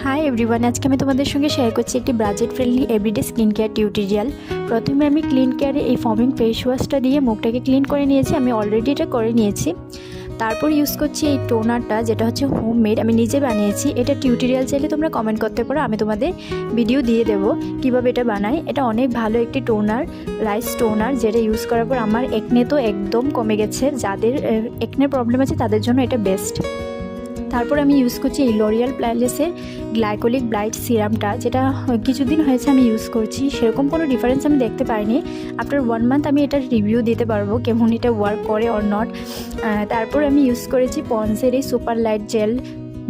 Hi everyone, আজকে আমি তোমাদের সঙ্গে শেয়ার করছি একটি budget friendly everyday skin care tutorial. প্রথমে আমি ক্লিন কেয়ারে এই ফর্মিং ফেস ওয়াশটা দিয়ে মুখটাকে ক্লিন করে নিয়েছি। আমি অলরেডি এটা করে নিয়েছি। তারপর ইউজ করছি এই টোনারটা, যেটা হচ্ছে হোমমেড, আমি নিজে বানিয়েছি। এটা টিউটোরিয়াল চাইলে তোমরা কমেন্ট করতে পারো, আমি তোমাদের ভিডিও দিয়ে দেবো কীভাবে এটা বানাই। এটা অনেক ভালো একটি টোনার, রাইস টোনার, যেটা ইউজ করার পর আমার একনে তো একদম কমে গেছে। যাদের একনের প্রবলেম আছে তাদের জন্য এটা বেস্ট। তারপর আমি ইউজ করছি এই লরিয়াল প্ল্যালেসের গ্লাইকোলিক ব্লাইট সিরামটা, যেটা কিছুদিন হয়েছে আমি ইউজ করছি। সেরকম কোনো ডিফারেন্স আমি দেখতে পাইনি। আফটার 1 মান্থ আমি এটার রিভিউ দিতে পারবো কেমন এটা ওয়ার্ক করে অর নট। তারপর আমি ইউজ করেছি পন্সের এই সুপার লাইট জেল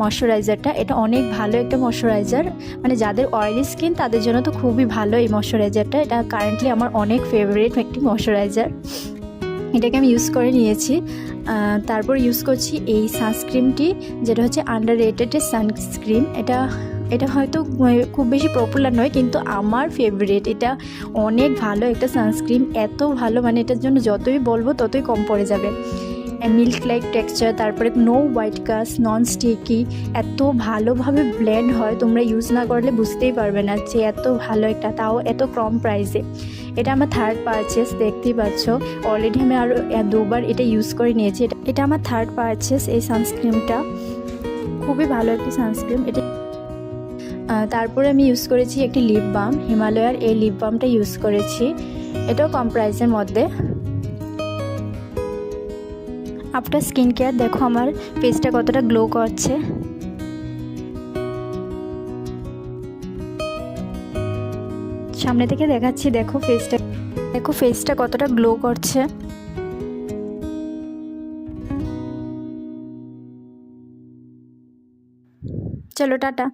ময়শ্চারাইজারটা। এটা অনেক ভালো একটা ময়শ্চারাইজার, মানে যাদের অয়েলি স্কিন তাদের জন্য তো খুবই ভালো এই ময়শ্চারাইজারটা। এটা কারেন্টলি আমার অনেক ফেভারিট একটি ময়শ্চারাইজার, এটাকে আমি ইউজ করে নিয়েছি। তারপর ইউজ করছি এই সানস্ক্রিমটি, যেটা হচ্ছে আন্ডার রেটেড সানস্ক্রিম। এটা হয়তো খুব বেশি পপুলার নয়, কিন্তু আমার ফেভারিট। এটা অনেক ভালো একটা সানস্ক্রিম, এত ভালো মানে এটার জন্য যতই বলবো ততই কম পড়ে যাবে। মিল্ক লাইক টেক্সচার, তারপরে no white cast, non sticky, এত ভালোভাবে ব্লেন্ড হয়, তোমরা ইউজ না করলে বুঝতেই পারবে না যে এত ভালো একটা, তাও এত কম প্রাইসে। এটা আমার থার্ড পারচেস, দেখতেই পাচ্ছ। অলরেডি আমি আরও 2বার এটা ইউজ করে নিয়েছি। এটা আমার থার্ড পারচেস এই সানস্ক্রিমটা, খুবই ভালো একটি সানস্ক্রিম এটা। তারপরে আমি ইউজ করেছি একটি লিপ বাম, হিমালয়ার এই লিপ বামটা ইউজ করেছি। এটাও কম প্রাইসের মধ্যে। আফটার স্কিন কেয়ার দেখো আমার ফেসটা কতটা গ্লো করছে। সামনে থেকে দেখাচ্ছি, দেখো ফেসটা কতটা গ্লো করছে। চলো টাটা।